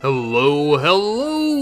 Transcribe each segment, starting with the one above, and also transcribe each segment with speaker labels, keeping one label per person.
Speaker 1: Hello,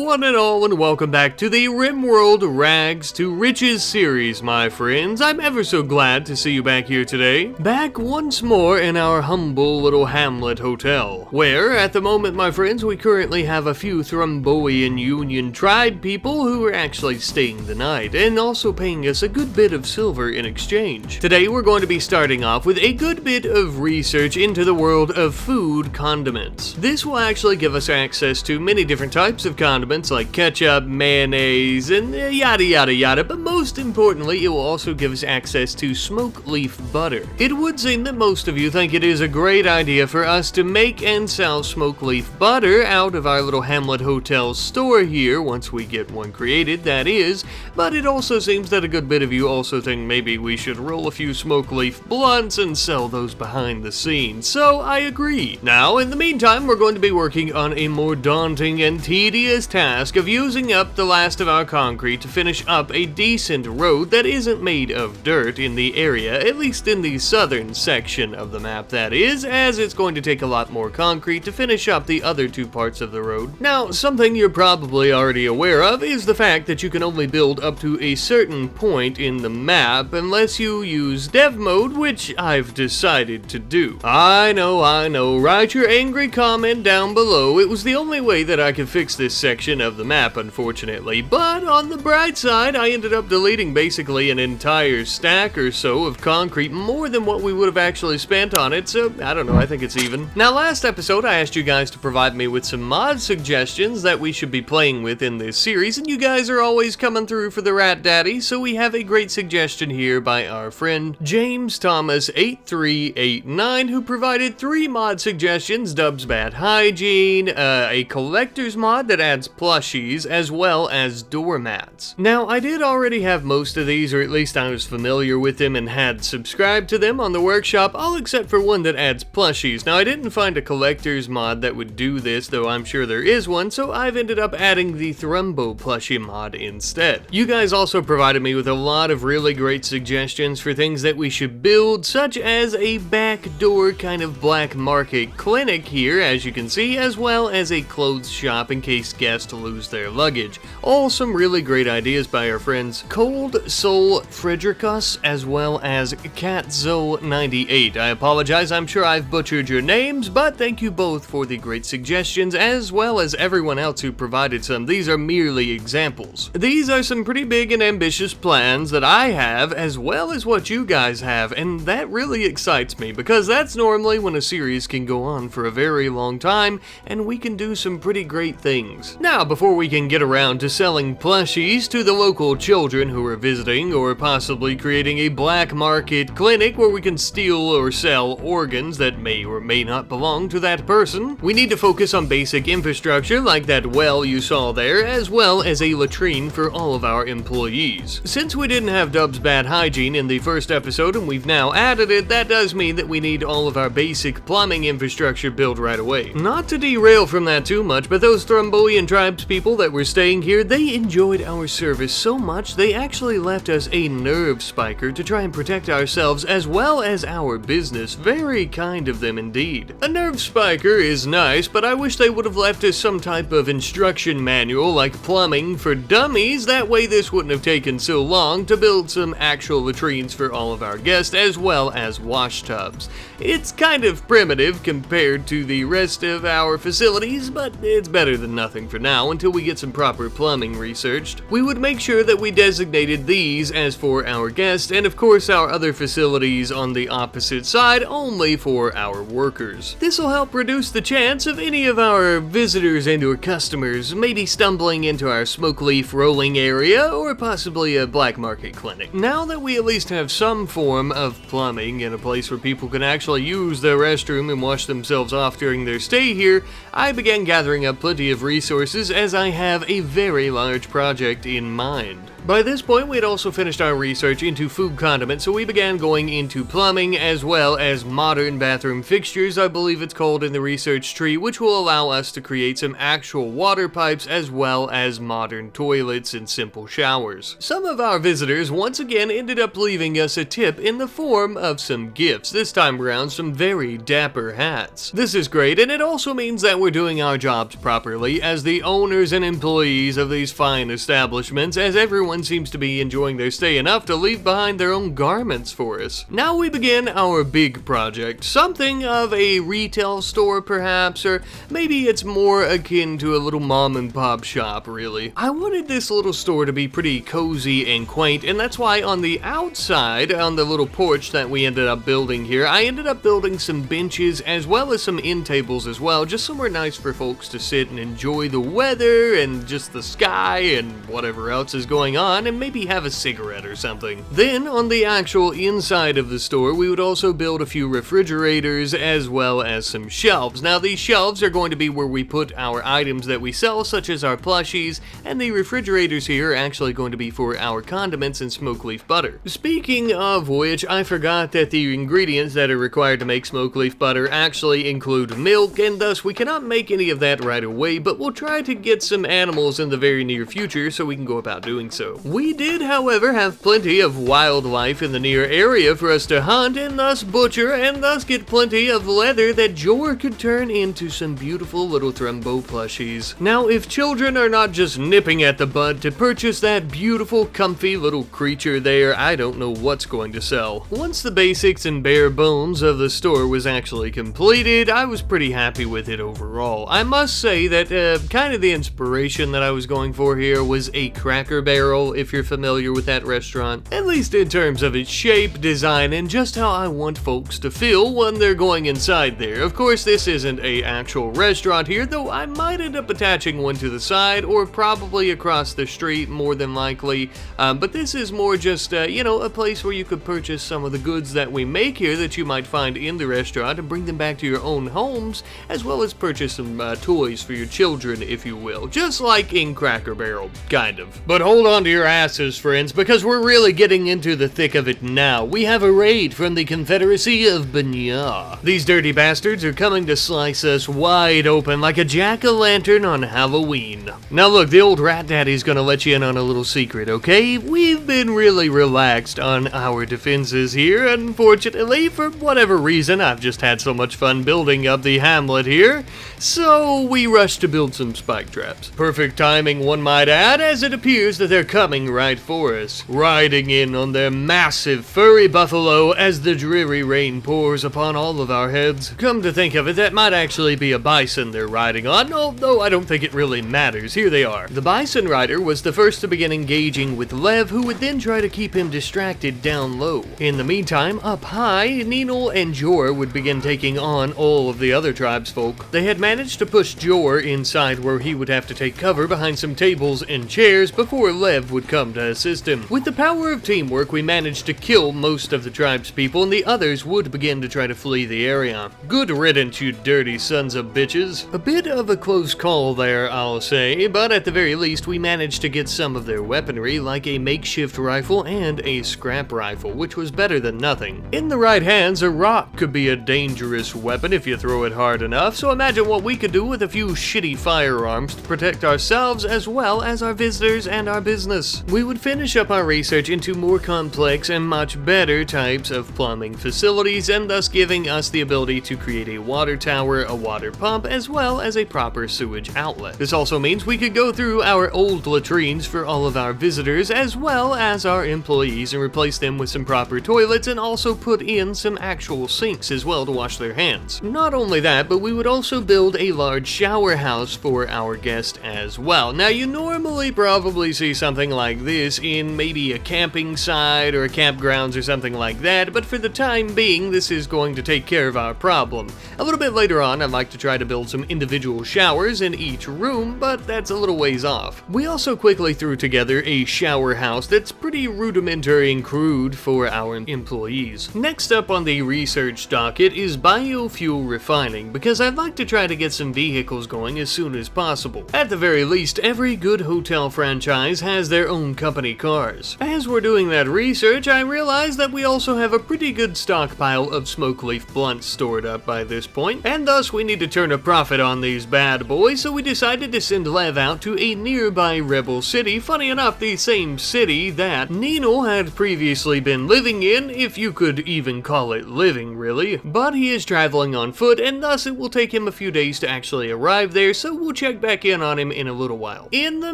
Speaker 1: one and all, and welcome back to the RimWorld Rags to Riches series, my friends. I'm ever so glad to see you back here today. Back once more in our humble little hamlet hotel, where, at the moment, my friends, we currently have a few Thromboian Union tribe people who are actually staying the night, and also paying us a good bit of silver in exchange. Today, we're going to be starting off with a good bit of research into the world of food condiments. This will actually give us access to many different types of condiments like ketchup, mayonnaise, and yada yada yada, but most importantly, it will also give us access to smoke leaf butter. It would seem that most of you think it is a great idea for us to make and sell smoke leaf butter out of our little Hamlet Hotel store here, once we get one created, that is, but it also seems that a good bit of you also think maybe we should roll a few smoke leaf blunts and sell those behind the scenes, so I agree. Now, in the meantime, we're going to be working on a more daunting and tedious task of using up the last of our concrete to finish up a decent road that isn't made of dirt in the area, at least in the southern section of the map, that is, as it's going to take a lot more concrete to finish up the other two parts of the road. Now, something you're probably already aware of is the fact that you can only build up to a certain point in the map unless you use dev mode, which I've decided to do. I know, write your angry comment down below. It was the only way that I could fix this section of the map, unfortunately, but on the bright side, I ended up deleting basically an entire stack or so of concrete, more than what we would have actually spent on it, so I don't know, I think it's even. Now, last episode, I asked you guys to provide me with some mod suggestions that we should be playing with in this series, and you guys are always coming through for the Rat Daddy, so we have a great suggestion here by our friend James Thomas 8389, who provided 3 mod suggestions: Dub's Bad Hygiene, a collector's mod that adds plushies, as well as doormats. Now, I did already have most of these, or at least I was familiar with them and had subscribed to them on the workshop, all except for one that adds plushies. Now, I didn't find a collector's mod that would do this, though I'm sure there is one, so I've ended up adding the Thrombo plushie mod instead. You guys also provided me with a lot of really great suggestions for things that we should build, such as a backdoor kind of black market clinic here, as you can see, as well as a clothes shop in case guests lose their luggage. All some really great ideas by our friends Cold Soul Frederikus, as well as Catzo98. I apologize, I'm sure I've butchered your names, but thank you both for the great suggestions, as well as everyone else who provided some. These are merely examples. These are some pretty big and ambitious plans that I have, as well as what you guys have, and that really excites me, because that's normally when a series can go on for a very long time, and we can do some pretty great things. Now, before we can get around to selling plushies to the local children who are visiting, or possibly creating a black market clinic where we can steal or sell organs that may or may not belong to that person, we need to focus on basic infrastructure like that well you saw there, as well as a latrine for all of our employees. Since we didn't have Dub's Bad Hygiene in the first episode and we've now added it, that does mean that we need all of our basic plumbing infrastructure built right away. Not to derail from that too much, but those Thromboian tribes people that were staying here, they enjoyed our service so much they actually left us a nerve spiker to try and protect ourselves as well as our business. Very kind of them indeed. A nerve spiker is nice, but I wish they would have left us some type of instruction manual like plumbing for dummies. That way this wouldn't have taken so long to build some actual latrines for all of our guests, as well as wash tubs. It's kind of primitive compared to the rest of our facilities, but it's better than nothing for now until we get some proper plumbing researched. We would make sure that we designated these as for our guests, and of course our other facilities on the opposite side only for our workers. This will help reduce the chance of any of our visitors and or customers maybe stumbling into our smoke leaf rolling area or possibly a black market clinic. Now that we at least have some form of plumbing in a place where people can actually use the restroom and wash themselves off during their stay here, I began gathering up plenty of resources as I have a very large project in mind. By this point, we had also finished our research into food condiments, so we began going into plumbing as well as modern bathroom fixtures, I believe it's called in the research tree, which will allow us to create some actual water pipes as well as modern toilets and simple showers. Some of our visitors once again ended up leaving us a tip in the form of some gifts, this time around some very dapper hats. This is great, and it also means that we're doing our jobs properly as the owners and employees of these fine establishments, as everyone seems to be enjoying their stay enough to leave behind their own garments for us. Now we begin our big project, something of a retail store perhaps, or maybe it's more akin to a little mom and pop shop really. I wanted this little store to be pretty cozy and quaint, and that's why on the outside, on the little porch that we ended up building here, I ended up building some benches as well as some end tables as well, just somewhere nice for folks to sit and enjoy the weather and just the sky and whatever else is going on, and maybe have a cigarette or something. Then on the actual inside of the store, we would also build a few refrigerators as well as some shelves. Now these shelves are going to be where we put our items that we sell, such as our plushies, and the refrigerators here are actually going to be for our condiments and smoke leaf butter. Speaking of which, I forgot that the ingredients that are required to make smoke leaf butter actually include milk, and thus we cannot make any of that right away, but we'll try to get some animals in the very near future so we can go about doing so. We did, however, have plenty of wildlife in the near area for us to hunt and thus butcher, and thus get plenty of leather that Jor could turn into some beautiful little Trumbo plushies. Now, if children are not just nipping at the bud to purchase that beautiful, comfy little creature there, I don't know what's going to sell. Once the basics and bare bones of the store was actually completed, I was pretty happy with it overall. I must say that kind of the inspiration that I was going for here was a Cracker Barrel, if you're familiar with that restaurant, at least in terms of its shape, design, and just how I want folks to feel when they're going inside there. Of course, this isn't an actual restaurant here, though I might end up attaching one to the side or probably across the street, more than likely, but this is more just, you know, a place where you could purchase some of the goods that we make here that you might find in the restaurant and bring them back to your own homes, as well as purchase some toys for your children, if you will, just like in Cracker Barrel, kind of. But hold on to your asses, friends, because we're really getting into the thick of it now. We have a raid from the Confederacy of Banya. These dirty bastards are coming to slice us wide open like a jack-o'-lantern on Halloween. Now look, the old rat daddy's gonna let you in on a little secret, okay? We've been really relaxed on our defenses here. Unfortunately, for whatever reason, I've just had so much fun building up the hamlet here, so we rushed to build some spike traps. Perfect timing, one might add, as it appears that they're coming right for us, riding in on their massive furry buffalo as the dreary rain pours upon all of our heads. Come to think of it, that might actually be a bison they're riding on, although I don't think it really matters. Here they are. The bison rider was the first to begin engaging with Lev, who would then try to keep him distracted down low. In the meantime, up high, Ninal and Jor would begin taking on all of the other tribesfolk. They had managed to push Jor inside where he would have to take cover behind some tables and chairs before Lev would come to assist him. With the power of teamwork, we managed to kill most of the tribespeople, and the others would begin to try to flee the area. Good riddance, you dirty sons of bitches. A bit of a close call there, I'll say, but at the very least we managed to get some of their weaponry, like a makeshift rifle and a scrap rifle, which was better than nothing. In the right hands, a rock could be a dangerous weapon if you throw it hard enough, so imagine what we could do with a few shitty firearms to protect ourselves as well as our visitors and our business. We would finish up our research into more complex and much better types of plumbing facilities, and thus giving us the ability to create a water tower, a water pump, as well as a proper sewage outlet. This also means we could go through our old latrines for all of our visitors as well as our employees and replace them with some proper toilets, and also put in some actual sinks as well to wash their hands. Not only that, but we would also build a large shower house for our guest as well. Now you normally probably see something like this in maybe a camping site or a campgrounds or something like that, but for the time being this is going to take care of our problem. A little bit later on I'd like to try to build some individual showers in each room, but that's a little ways off. We also quickly threw together a shower house that's pretty rudimentary and crude for our employees. Next up on the research docket is biofuel refining, because I'd like to try to get some vehicles going as soon as possible. At the very least, every good hotel franchise has as their own company cars. As we're doing that research, I realized that we also have a pretty good stockpile of smoke leaf blunts stored up by this point, and thus we need to turn a profit on these bad boys, so we decided to send Lev out to a nearby rebel city, funny enough the same city that Nino had previously been living in, if you could even call it living really, but he is traveling on foot and thus it will take him a few days to actually arrive there, so we'll check back in on him in a little while. In the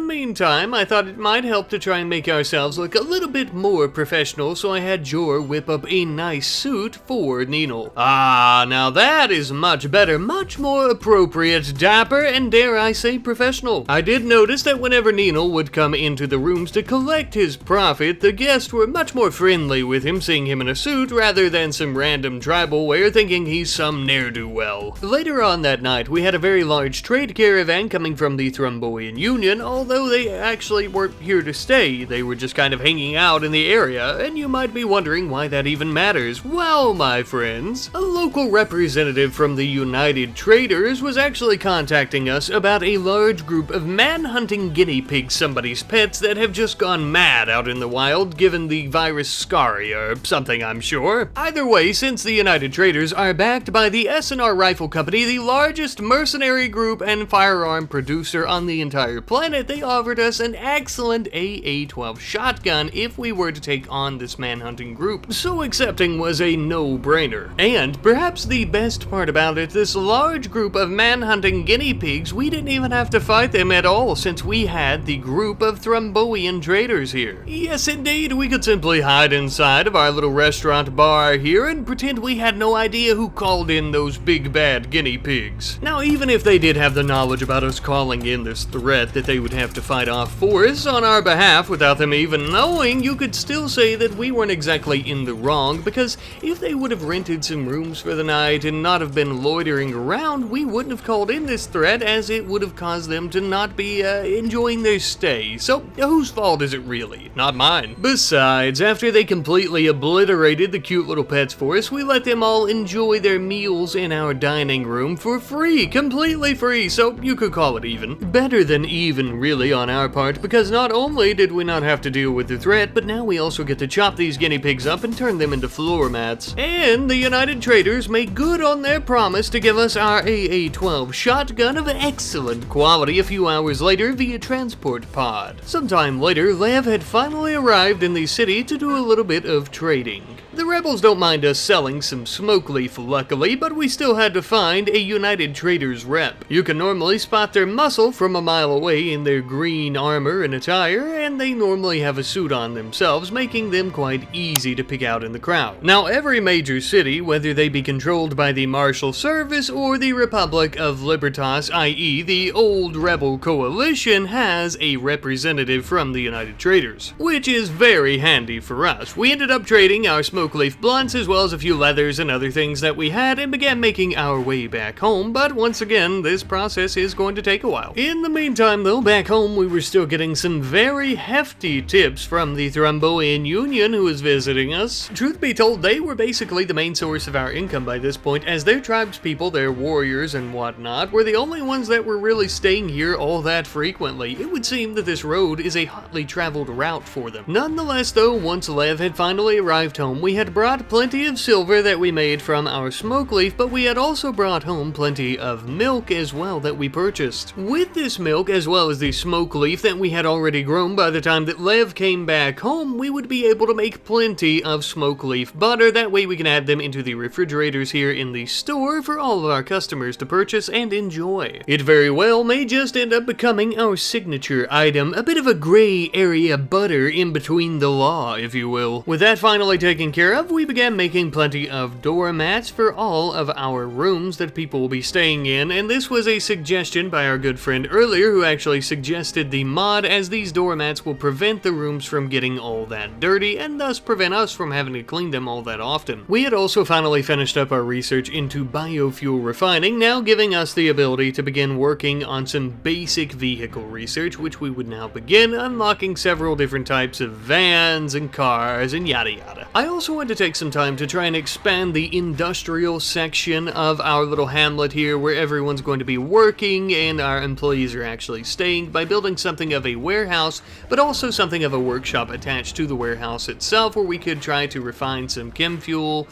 Speaker 1: meantime, I thought it might help to try and make ourselves look a little bit more professional, so I had Jor whip up a nice suit for Nino. Ah, now that is much better, much more appropriate, dapper, and dare I say professional. I did notice that whenever Nino would come into the rooms to collect his profit, the guests were much more friendly with him, seeing him in a suit rather than some random tribal wear, thinking he's some ne'er-do-well. Later on that night, we had a very large trade caravan coming from the Thromboian Union, although they actually weren't here to stay. They were just kind of hanging out in the area, and you might be wondering why that even matters. Well, my friends, a local representative from the United Traders was actually contacting us about a large group of man-hunting guinea pigs, somebody's pets, that have just gone mad out in the wild given the virus scary or something, I'm sure. Either way, since the United Traders are backed by the S&R Rifle Company, the largest mercenary group and firearm producer on the entire planet, they offered us an excellent AA-12 shotgun if we were to take on this manhunting group, so accepting was a no-brainer. And perhaps the best part about it, this large group of manhunting guinea pigs, we didn't even have to fight them at all since we had the group of Thromboian traders here. Yes indeed, we could simply hide inside of our little restaurant bar here and pretend we had no idea who called in those big bad guinea pigs. Now even if they did have the knowledge about us calling in this threat that they would have to fight off for us on our behalf without them even knowing, you could still say that we weren't exactly in the wrong, because if they would have rented some rooms for the night and not have been loitering around, we wouldn't have called in this threat, as it would have caused them to not be enjoying their stay. So whose fault is it really? Not mine. Besides, after they completely obliterated the cute little pets for us, we let them all enjoy their meals in our dining room for free, completely free, so you could call it even. Better than even, really, on our part, because not only did we not have to deal with the threat, but now we also get to chop these guinea pigs up and turn them into floor mats. And the United Traders made good on their promise to give us our AA-12 shotgun of excellent quality a few hours later via transport pod. Sometime later, Lev had finally arrived in the city to do a little bit of trading. The rebels don't mind us selling some smoke leaf, luckily, but we still had to find a United Traders rep. You can normally spot their muscle from a mile away in their green armor and attire, and they normally have a suit on themselves, making them quite easy to pick out in the crowd. Now, every major city, whether they be controlled by the Marshal Service or the Republic of Libertas, i.e. the old rebel coalition, has a representative from the United Traders, which is very handy for us. We ended up trading our smoke leaf blunts as well as a few leathers and other things that we had and began making our way back home, but once again, this process is going to take a while. In the meantime though, back home we were still getting some very hefty tips from the Thromboian Union who was visiting us. Truth be told, they were basically the main source of our income by this point, as their tribespeople, their warriors and whatnot, were the only ones that were really staying here all that frequently. It would seem that this road is a hotly traveled route for them. Nonetheless though, once Lev had finally arrived home, we had brought plenty of silver that we made from our smoke leaf, but we had also brought home plenty of milk as well that we purchased. With this milk, as well as the smoke leaf that we had already grown by the time that Lev came back home, we would be able to make plenty of smoke leaf butter. That way we can add them into the refrigerators here in the store for all of our customers to purchase and enjoy. It very well may just end up becoming our signature item, a bit of a gray area butter in between the law, if you will. With that finally taken care of, we began making plenty of doormats for all of our rooms that people will be staying in, and this was a suggestion by our good friend earlier who actually suggested the mod, as these doormats will prevent the rooms from getting all that dirty and thus prevent us from having to clean them all that often. We had also finally finished up our research into biofuel refining, now giving us the ability to begin working on some basic vehicle research, which we would now begin unlocking several different types of vans and cars and yada yada. I also also wanted to take some time to try and expand the industrial section of our little hamlet here, where everyone's going to be working and our employees are actually staying, by building something of a warehouse, but also something of a workshop attached to the warehouse itself, where we could try to refine some chem fuel,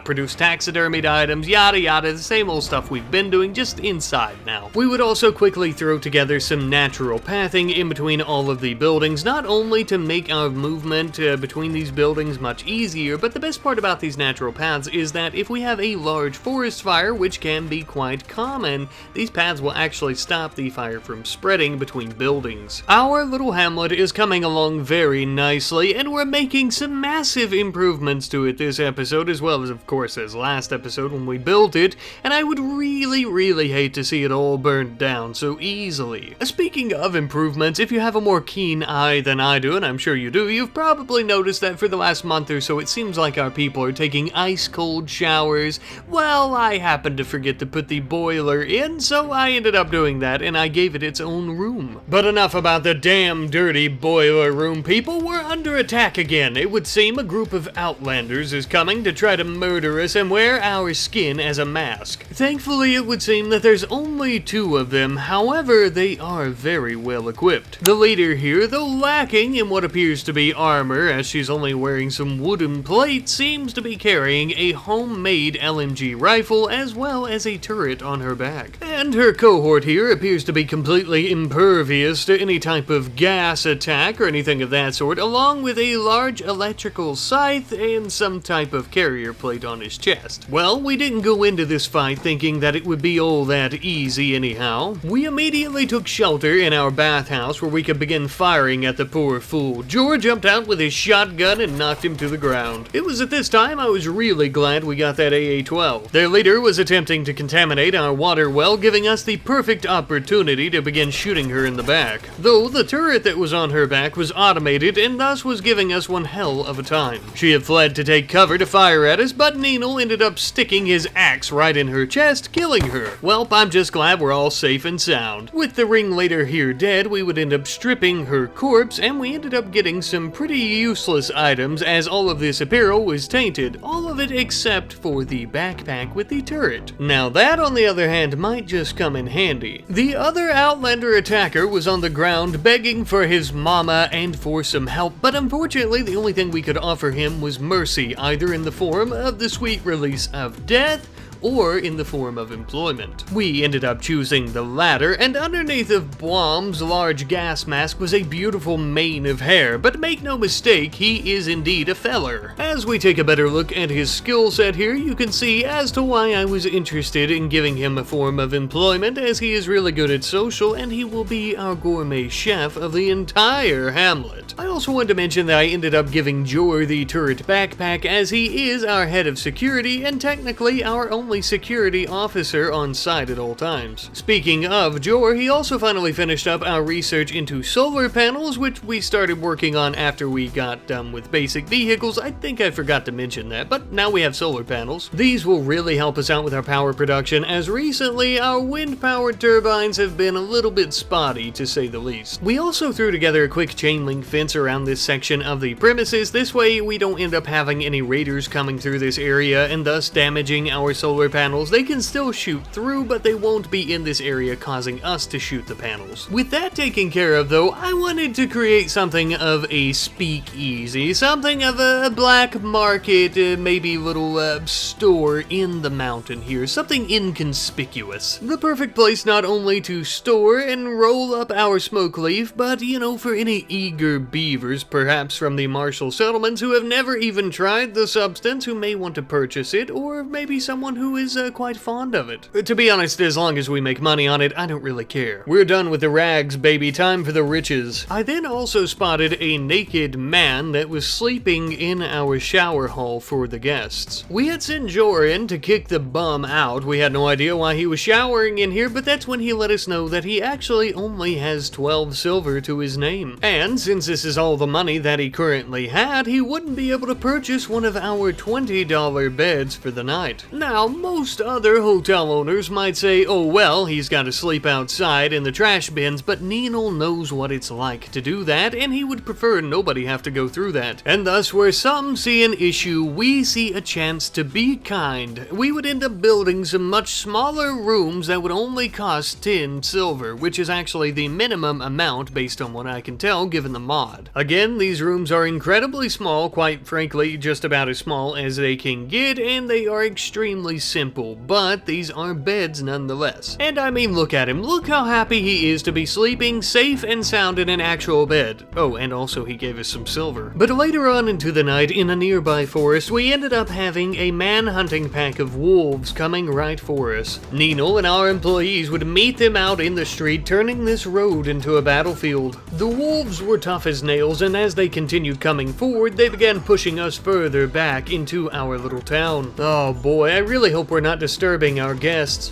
Speaker 1: produce taxidermied items, yada yada, the same old stuff we've been doing, just inside now. We would also quickly throw together some natural pathing in between all of the buildings, not only to make our movement between these buildings much easier, but the best part about these natural paths is that if we have a large forest fire, which can be quite common, these paths will actually stop the fire from spreading between buildings. Our little hamlet is coming along very nicely, and we're making some massive improvements to it this episode, as well as of course as last episode when we built it, and I would really hate to see it all burned down so easily. Speaking of improvements, if you have a more keen eye than I do, and I'm sure you do, you've probably noticed that for the last month or so it seems like our people are taking ice cold showers. Well, I happened to forget to put the boiler in, so I ended up doing that, and I gave it its own room. But enough about the damn dirty boiler room, people. We're under attack again. It would seem a group of outlanders is coming to try to murder us and wear our skin as a mask. Thankfully, it would seem that there's only 2 of them, however, they are very well equipped. The leader here, though lacking in what appears to be armor, as she's only wearing some wooden plates, seems to be carrying a homemade LMG rifle as well as a turret on her back. And her cohort here appears to be completely impervious to any type of gas attack or anything of that sort, along with a large electrical scythe and some type of carrier plate on his chest. Well, we didn't go into this fight thinking that it would be all that easy anyhow. We immediately took shelter in our bathhouse where we could begin firing at the poor fool. George jumped out with his shotgun and knocked him to the ground. It was at this time I was really glad we got that AA-12. Their leader was attempting to contaminate our water well, giving us the perfect opportunity to begin shooting her in the back. Though the turret that was on her back was automated and thus was giving us one hell of a time. She had fled to take cover to fire at us, but Nenel ended up sticking his axe right in her chest, killing her. Welp, I'm just glad we're all safe and sound. With the ringleader here dead, we would end up stripping her corpse, and we ended up getting some pretty useless items as all of this apparel was tainted. All of it except for the backpack with the turret. Now that, on the other hand, might just come in handy. The other Outlander attacker was on the ground begging for his mama and for some help, but unfortunately the only thing we could offer him was mercy, either in the form of the sweet release of death or in the form of employment. We ended up choosing the latter, and underneath of Blom's large gas mask was a beautiful mane of hair, but make no mistake, he is indeed a feller. As we take a better look at his skill set here, you can see as to why I was interested in giving him a form of employment, as he is really good at social, and he will be our gourmet chef of the entire hamlet. I also wanted to mention that I ended up giving Jor the turret backpack, as he is our head of security, and technically our only security officer on site at all times. Speaking of Jor, he also finally finished up our research into solar panels, which we started working on after we got done with basic vehicles. I think I forgot to mention that, but now we have solar panels. These will really help us out with our power production, as recently our wind-powered turbines have been a little bit spotty, to say the least. We also threw together a quick chain link fence around this section of the premises. This way we don't end up having any raiders coming through this area and thus damaging our solar panels. They can still shoot through, but they won't be in this area causing us to shoot the panels. With that taken care of though, I wanted to create something of a speakeasy, something of a black market, maybe little store in the mountain here, something inconspicuous. The perfect place not only to store and roll up our smoke leaf, but you know, for any eager beavers perhaps from the Marshall settlements who have never even tried the substance, who may want to purchase it, or maybe someone who is quite fond of it. To be honest, as long as we make money on it, I don't really care. We're done with the rags, baby. Time for the riches. I then also spotted a naked man that was sleeping in our shower hall for the guests. We had sent Jor in to kick the bum out. We had no idea why he was showering in here, but that's when he let us know that he actually only has 12 silver to his name. And since this is all the money that he currently had, he wouldn't be able to purchase one of our $20 beds for the night. Now, most other hotel owners might say, oh well, he's got to sleep outside in the trash bins, but Neil knows what it's like to do that, and he would prefer nobody have to go through that. And thus, where some see an issue, we see a chance to be kind. We would end up building some much smaller rooms that would only cost 10 silver, which is actually the minimum amount based on what I can tell given the mod. Again, these rooms are incredibly small, quite frankly just about as small as they can get, and they are extremely simple, but these are beds nonetheless. And I mean, look at him, look how happy he is to be sleeping safe and sound in an actual bed. Oh, and also he gave us some silver. But later on into the night, in a nearby forest, we ended up having a man-hunting pack of wolves coming right for us. Nino and our employees would meet them out in the street, turning this road into a battlefield. The wolves were tough as nails, and as they continued coming forward, they began pushing us further back into our little town. Oh boy, I really hope we're not disturbing our guests.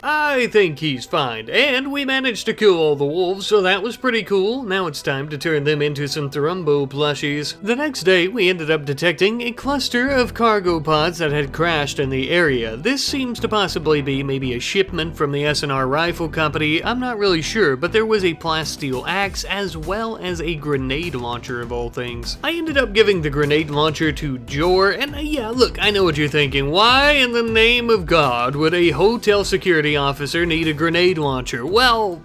Speaker 1: I think he's fine, and we managed to kill all the wolves, so that was pretty cool. Now it's time to turn them into some Thrumbo plushies. The next day, we ended up detecting a cluster of cargo pods that had crashed in the area. This seems to possibly be maybe a shipment from the S&R Rifle Company, I'm not really sure, but there was a plasteel axe as well as a grenade launcher of all things. I ended up giving the grenade launcher to Jor, and yeah, look, I know what you're thinking. Why in the name of God would a hotel security officer need a grenade launcher? Well,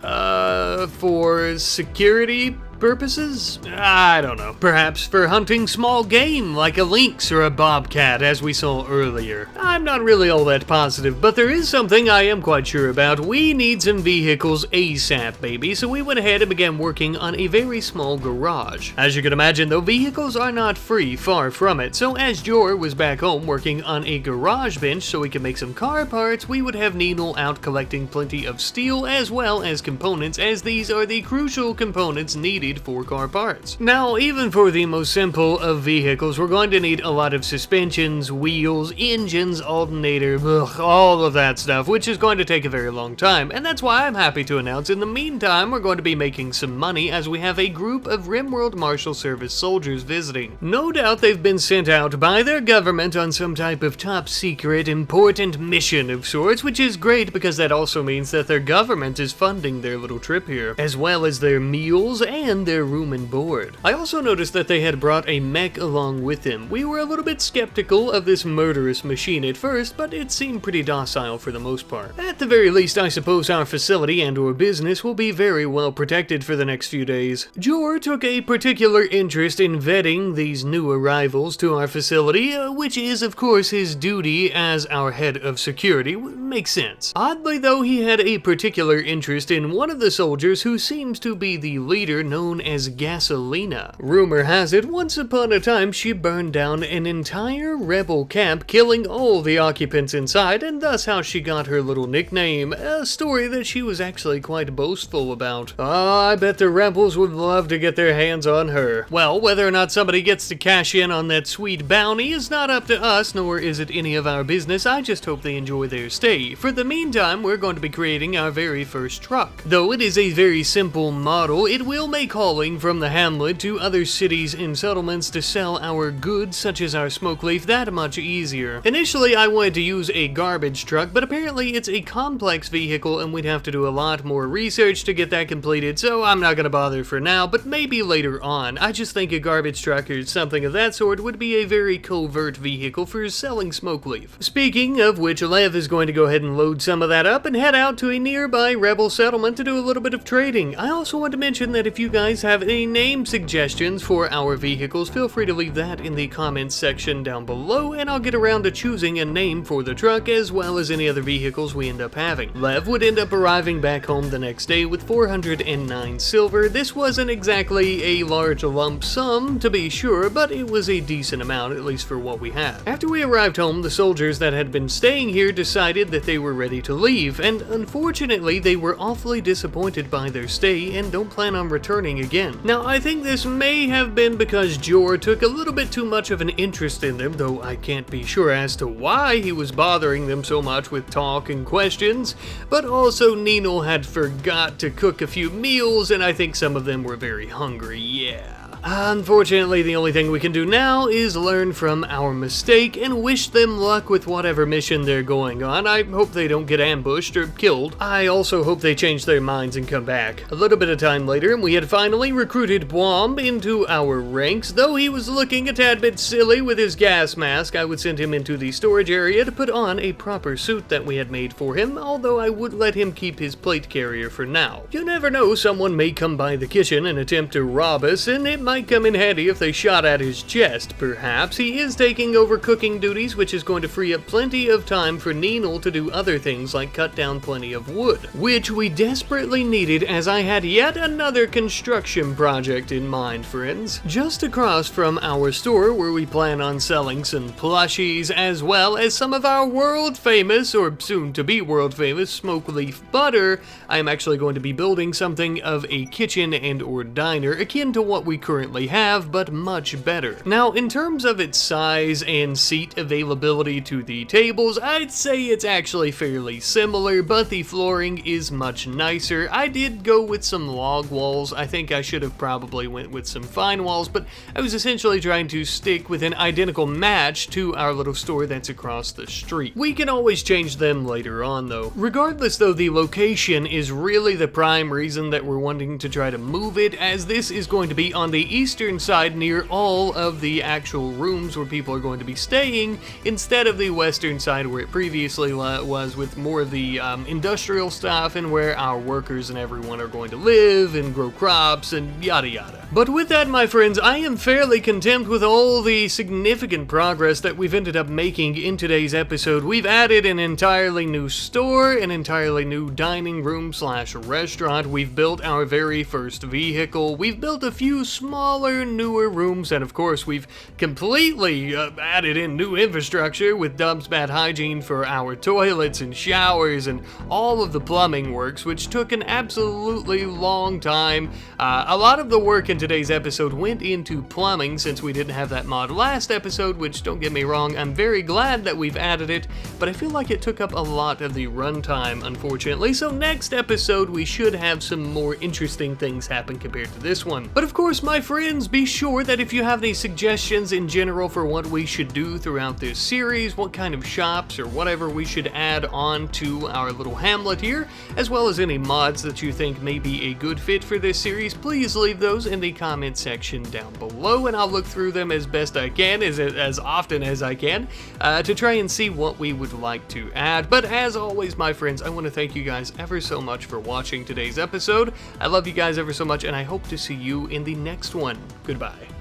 Speaker 1: for security purposes? I don't know. Perhaps for hunting small game like a lynx or a bobcat as we saw earlier. I'm not really all that positive, but there is something I am quite sure about. We need some vehicles ASAP, baby, so we went ahead and began working on a very small garage. As you can imagine though, vehicles are not free, far from it, so as Jor was back home working on a garage bench so we could make some car parts, we would have Nino out collecting plenty of steel as well as components, as these are the crucial components needed for car parts. Now, even for the most simple of vehicles, we're going to need a lot of suspensions, wheels, engines, alternator, all of that stuff, which is going to take a very long time, and that's why I'm happy to announce in the meantime we're going to be making some money as we have a group of RimWorld Marshal Service soldiers visiting. No doubt they've been sent out by their government on some type of top secret important mission of sorts, which is great because that also means that their government is funding their little trip here, as well as their meals and their room and board. I also noticed that they had brought a mech along with them. We were a little bit skeptical of this murderous machine at first, but it seemed pretty docile for the most part. At the very least, I suppose our facility and or business will be very well protected for the next few days. Jor took a particular interest in vetting these new arrivals to our facility, which is of course his duty as our head of security. Makes sense. Oddly though, he had a particular interest in one of the soldiers who seems to be the leader known as Gasolina. Rumor has it, once upon a time she burned down an entire rebel camp, killing all the occupants inside, and thus how she got her little nickname, a story that she was actually quite boastful about. I bet the rebels would love to get their hands on her. Well, whether or not somebody gets to cash in on that sweet bounty is not up to us, nor is it any of our business. I just hope they enjoy their stay. For the meantime, we're going to be creating our very first truck. Though it is a very simple model, it will make hauling from the hamlet to other cities and settlements to sell our goods such as our smoke leaf that much easier. Initially I wanted to use a garbage truck, but apparently it's a complex vehicle and we'd have to do a lot more research to get that completed, so I'm not gonna bother for now, but maybe later on. I just think a garbage truck or something of that sort would be a very covert vehicle for selling smoke leaf. Speaking of which, Lev is going to go ahead and load some of that up and head out to a nearby rebel settlement to do a little bit of trading. I also want to mention that if you guys have any name suggestions for our vehicles, feel free to leave that in the comments section down below, and I'll get around to choosing a name for the truck as well as any other vehicles we end up having. Lev would end up arriving back home the next day with 409 silver. This wasn't exactly a large lump sum, to be sure, but it was a decent amount, at least for what we had. After we arrived home, the soldiers that had been staying here decided that they were ready to leave, and unfortunately they were awfully disappointed by their stay and don't plan on returning returning again. Now, I think this may have been because Jor took a little bit too much of an interest in them, though I can't be sure as to why he was bothering them so much with talk and questions, but also Nino had forgot to cook a few meals, and I think some of them were very hungry, yeah. Unfortunately, the only thing we can do now is learn from our mistake and wish them luck with whatever mission they're going on. I hope they don't get ambushed or killed. I also hope they change their minds and come back. A little bit of time later, and we had finally recruited Blom into our ranks. Though he was looking a tad bit silly with his gas mask, I would send him into the storage area to put on a proper suit that we had made for him, although I would let him keep his plate carrier for now. You never know, someone may come by the kitchen and attempt to rob us, and it might come in handy if they shot at his chest, perhaps. He is taking over cooking duties, which is going to free up plenty of time for Nino to do other things like cut down plenty of wood, which we desperately needed as I had yet another construction project in mind, friends. Just across from our store where we plan on selling some plushies as well as some of our world famous, or soon to be world famous, smoke leaf butter, I am actually going to be building something of a kitchen and or diner akin to what we currently have, but much better. Now, in terms of its size and seat availability to the tables, I'd say it's actually fairly similar, but the flooring is much nicer. I did go with some log walls. I think I should have probably went with some fine walls, but I was essentially trying to stick with an identical match to our little store that's across the street. We can always change them later on, though. Regardless, though, the location is really the prime reason that we're wanting to try to move it, as this is going to be on the eastern side near all of the actual rooms where people are going to be staying, instead of the western side where it previously was, with more of the industrial stuff and where our workers and everyone are going to live and grow crops and yada yada. But with that, my friends, I am fairly content with all the significant progress that we've ended up making in today's episode. We've added an entirely new store, an entirely new dining room slash restaurant. We've built our very first vehicle. We've built a few smaller, newer rooms, and of course we've completely added in new infrastructure with Dub's Bad Hygiene for our toilets and showers and all of the plumbing works, which took an absolutely long time. A lot of the work in today's episode went into plumbing since we didn't have that mod last episode, which, don't get me wrong, I'm very glad that we've added it, but I feel like it took up a lot of the runtime, unfortunately. So next episode we should have some more interesting things happen compared to this one. But of course, my friends, be sure that if you have any suggestions in general for what we should do throughout this series, what kind of shops or whatever we should add on to our little hamlet here, as well as any mods that you think may be a good fit for this series, please leave those in the comment section down below, and I'll look through them as best I can, as often as I can, to try and see what we would like to add. But as always, my friends, I want to thank you guys ever so much for watching today's episode. I love you guys ever so much, and I hope to see you in the next one. Goodbye.